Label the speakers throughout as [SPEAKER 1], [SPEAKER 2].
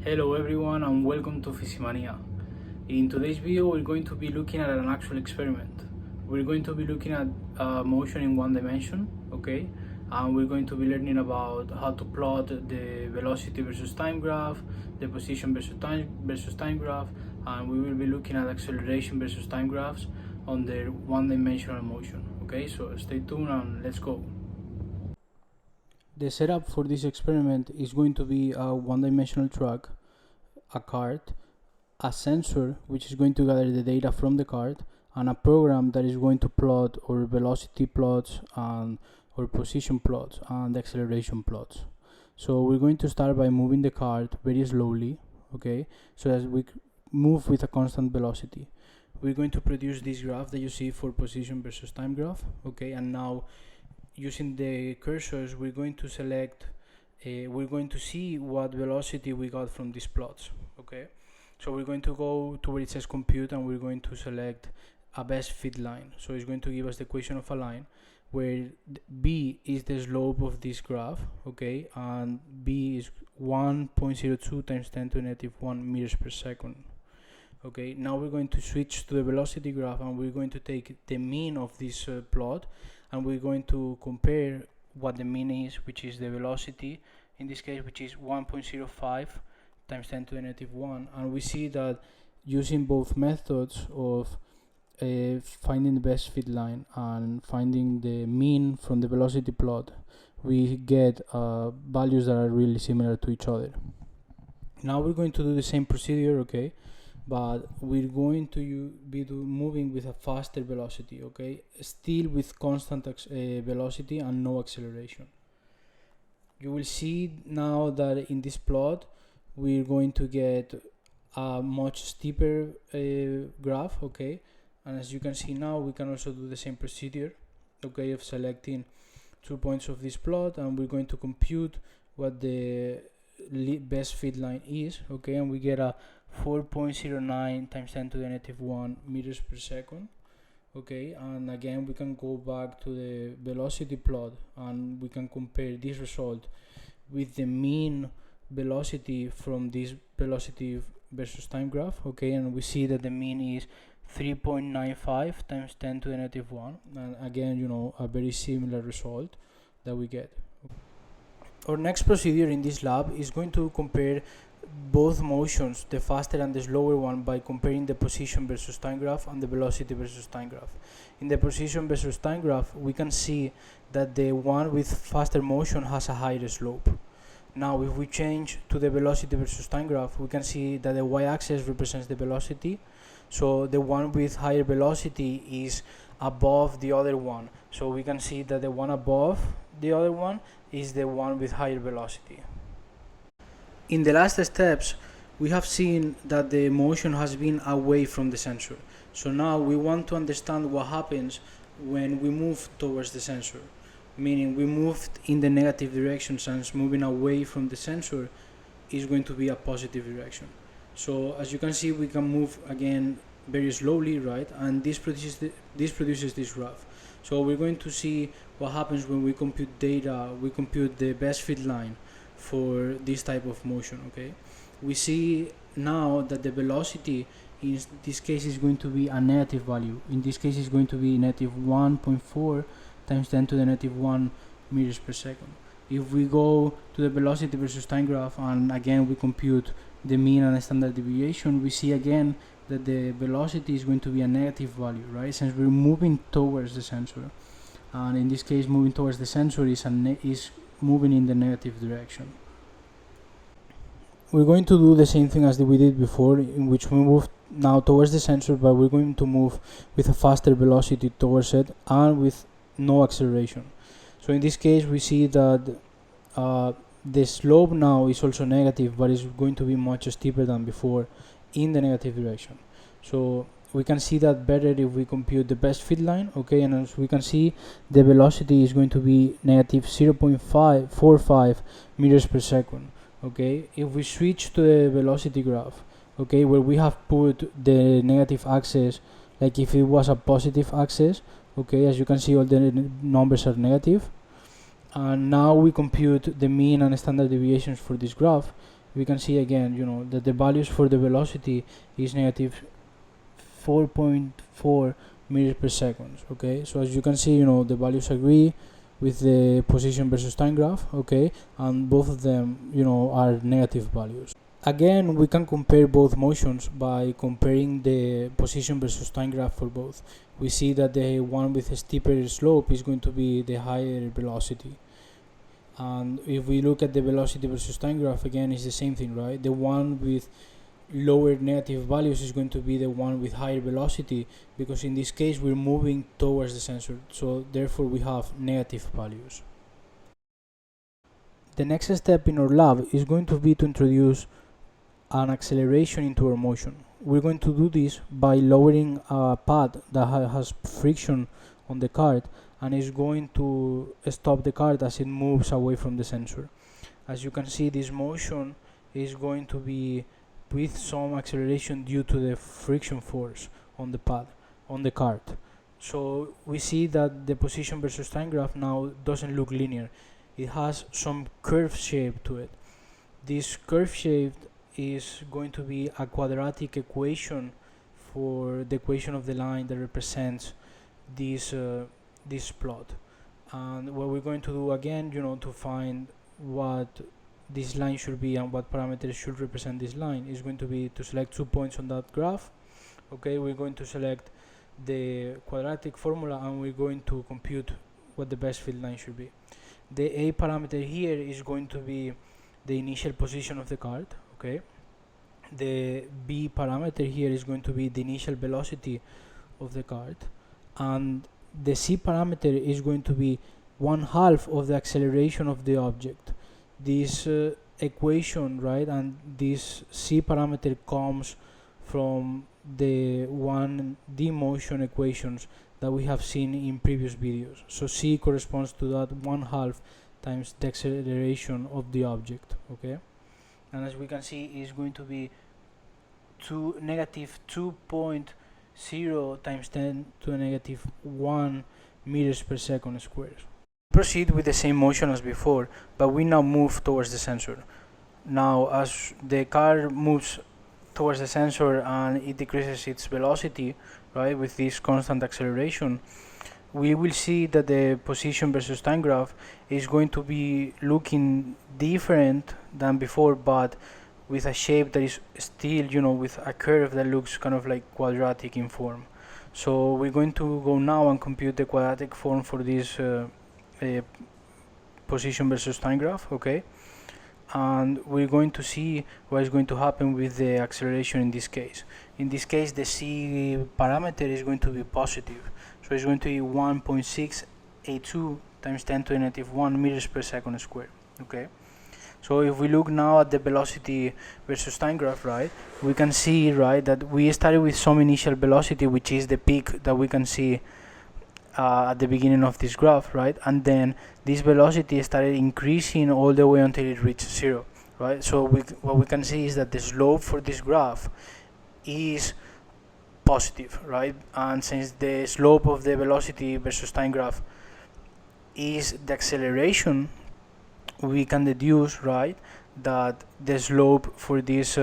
[SPEAKER 1] Hello everyone and welcome to Fisimania. In today's video we're going to be looking at an actual experiment. We're going to be looking at motion in one dimension, okay? And we're going to be learning about how to plot the velocity versus time graph, the position versus time graph, and we will be looking at acceleration versus time graphs on the one-dimensional motion, okay? So stay tuned and let's go. The setup for this experiment is going to be a one-dimensional track, a card, a sensor which is going to gather the data from the card, and a program that is going to plot our velocity plots and our position plots and acceleration plots. So we're going to start by moving the card very slowly, okay, so as we move with a constant velocity. We're going to produce this graph that you see for position versus time graph, okay, and now using the cursors we're going to select we're going to see what velocity we got from these plots, okay. So we're going to go to where it says compute and we're going to select a best fit line. So it's going to give us the equation of a line where b is the slope of this graph, okay, and b is 1.02 times 10 to the negative 1 meters per second. Okay, now we're going to switch to the velocity graph and we're going to take the mean of this plot and we're going to compare what the mean is, which is the velocity in this case, which is 1.05 times 10 to the negative 1, and we see that using both methods of finding the best fit line and finding the mean from the velocity plot, we get values that are really similar to each other. Now we're going to do the same procedure, okay, but we're going to be moving with a faster velocity, okay, still with constant velocity and no acceleration. You will see now that in this plot we're going to get a much steeper graph, okay, and as you can see now we can also do the same procedure, okay, of selecting 2 points of this plot and we're going to compute what the best fit line is, okay, and we get a 4.09 times 10 to the negative 1 meters per second, okay, and again we can go back to the velocity plot and we can compare this result with the mean velocity from this velocity versus time graph, okay, and we see that the mean is 3.95 times 10 to the negative 1, and again, you know, a very similar result that we get. Our next procedure in this lab is going to compare both motions, the faster and the slower one, by comparing the position versus time graph and the velocity versus time graph. In the position versus time graph, we can see that the one with faster motion has a higher slope. Now, if we change to the velocity versus time graph, we can see that the y-axis represents the velocity. So the one with higher velocity is above the other one. So we can see that the one above the other one is the one with higher velocity. In the last steps, we have seen that the motion has been away from the sensor. So now we want to understand what happens when we move towards the sensor, meaning we moved in the negative direction, since moving away from the sensor is going to be a positive direction. So as you can see, we can move again very slowly, right, and this produces this graph. So we're going to see what happens when we compute data, we compute the best fit line for this type of motion, okay. We see now that the velocity in this case is going to be a negative value. In this case is going to be negative 1.4 times 10 to the negative 1 meters per second. If we go to the velocity versus time graph and again we compute the mean and standard deviation, we see again that the velocity is going to be a negative value, right, since we're moving towards the sensor, and in this case moving towards the sensor is moving in the negative direction. We're going to do the same thing as we did before, in which we move now towards the sensor, but we're going to move with a faster velocity towards it and with no acceleration. So in this case we see that the slope now is also negative, but it's going to be much steeper than before in the negative direction. So we can see that better if we compute the best fit line, okay, and as we can see, the velocity is going to be negative 0.545 meters per second, okay. If we switch to the velocity graph, okay, where we have put the negative axis like if it was a positive axis, okay, as you can see all the numbers are negative, and now we compute the mean and standard deviations for this graph. we can see again, that the values for the velocity is negative 4.4 meters per second. Okay, so as you can see, the values agree with the position versus time graph. Okay, and both of them, are negative values. Again, we can compare both motions by comparing the position versus time graph for both. We see that the one with a steeper slope is going to be the higher velocity. And if we look at the velocity versus time graph, again, it's the same thing, right? The one with lower negative values is going to be the one with higher velocity, because in this case we're moving towards the sensor, so therefore we have negative values. The next step in our lab is going to be to introduce an acceleration into our motion. We're going to do this by lowering a pad that has friction on the card and is going to stop the card as it moves away from the sensor. As you can see, this motion is going to be with some acceleration due to the friction force on the pad, on the card. So we see that the position versus time graph now doesn't look linear. It has some curved shape to it. This curved shape is going to be a quadratic equation for the equation of the line that represents this plot. And what we're going to do again, to find what this line should be and what parameters should represent this line, is going to be to select 2 points on that graph. Okay, we're going to select the quadratic formula and we're going to compute what the best field line should be. The A parameter here is going to be the initial position of the card. Okay, the B parameter here is going to be the initial velocity of the card, and the C parameter is going to be 1/2 of the acceleration of the object. This equation, right, and this C parameter comes from the 1D motion equations that we have seen in previous videos. So C corresponds to that 1/2 times the acceleration of the object. Okay, and as we can see, is going to be negative 2.0 times 10 to the negative 1 meters per second squared. Proceed with the same motion as before, but we now move towards the sensor. Now, as the car moves towards the sensor and it decreases its velocity, right, with this constant acceleration, we will see that the position versus time graph is going to be looking different than before, but with a shape that is still, with a curve that looks kind of like quadratic in form. So we're going to go now and compute the quadratic form for this position versus time graph. Okay, and we're going to see what is going to happen with the acceleration in this case. In this case, the C parameter is going to be positive, so it's going to be 1.682 times 10 to the negative 1 meters per second squared. Okay, so if we look now at the velocity versus time graph, right, we can see, right, that we started with some initial velocity, which is the peak that we can see at the beginning of this graph, right, and then this velocity started increasing all the way until it reached 0, right. So what we can see is that the slope for this graph is positive, right, and since the slope of the velocity versus time graph is the acceleration, we can deduce, right, that the slope for this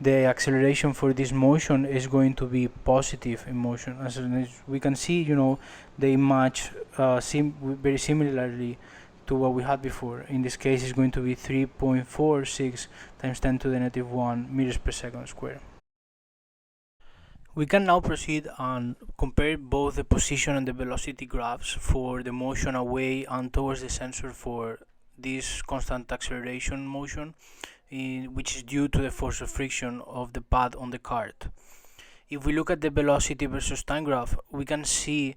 [SPEAKER 1] the acceleration for this motion is going to be positive in motion. As we can see, they match very similarly to what we had before. In this case, it's going to be 3.46 times 10 to the negative 1 meters per second squared. We can now proceed and compare both the position and the velocity graphs for the motion away and towards the sensor for this constant acceleration motion, which is due to the force of friction of the pad on the card. If we look at the velocity versus time graph, we can see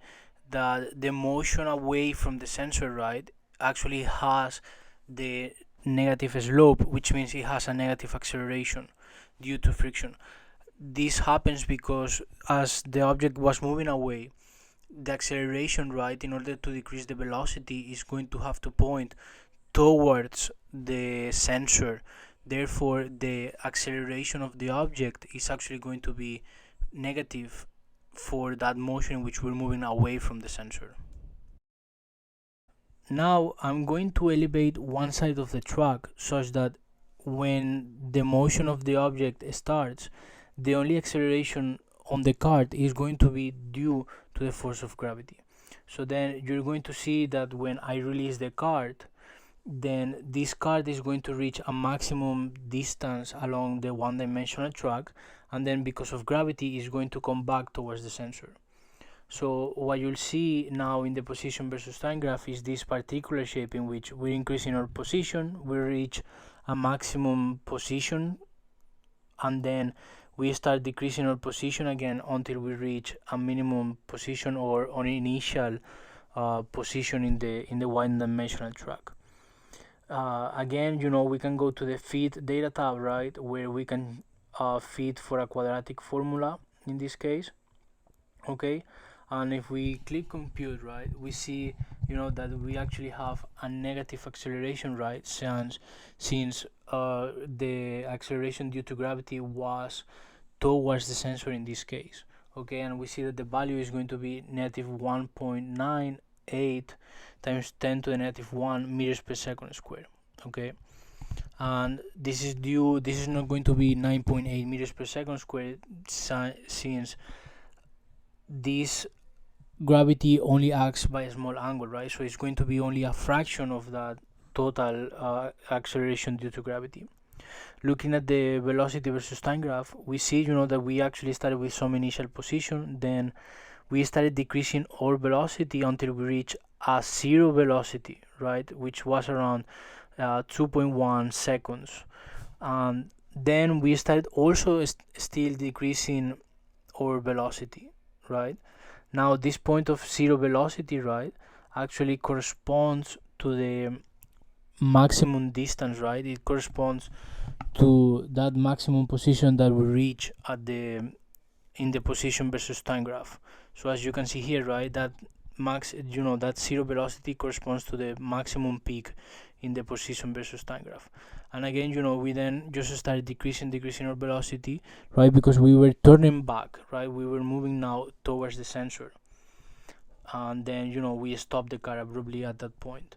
[SPEAKER 1] that the motion away from the sensor, right, actually has the negative slope, which means it has a negative acceleration due to friction. This happens because as the object was moving away, the acceleration, right, in order to decrease the velocity, is going to have to point towards the sensor. Therefore, the acceleration of the object is actually going to be negative for that motion in which we're moving away from the sensor. Now I'm going to elevate one side of the track such that when the motion of the object starts, the only acceleration on the cart is going to be due to the force of gravity. So then you're going to see that when I release the cart, then this cart is going to reach a maximum distance along the one-dimensional track, and then because of gravity is going to come back towards the sensor. So what you'll see now in the position versus time graph is this particular shape in which we're increasing our position, we reach a maximum position, and then we start decreasing our position again until we reach a minimum position or an initial position in the one-dimensional track. Again, we can go to the feed data tab, right, where we can feed for a quadratic formula in this case. Okay, and if we click compute, right, we see that we actually have a negative acceleration, right, since the acceleration due to gravity was towards the sensor in this case. Okay, and we see that the value is going to be negative 1.98 times 10 to the negative 1 meters per second squared. Okay, and this is not going to be 9.8 meters per second squared, since this gravity only acts by a small angle, right? So it's going to be only a fraction of that total acceleration due to gravity. Looking at the velocity versus time graph, we see that we actually started with some initial position, then we started decreasing our velocity until we reach a zero velocity, right, which was around 2.1 seconds, and then we started also still decreasing our velocity, right? Now this point of zero velocity, right, actually corresponds to the maximum distance, right? It corresponds to that maximum position that we reach in the position versus time graph. So as you can see here, right, that that zero velocity corresponds to the maximum peak in the position versus time graph. And again, we then just started decreasing our velocity, right, because we were turning back, right, we were moving now towards the sensor, and then we stopped the car abruptly at that point.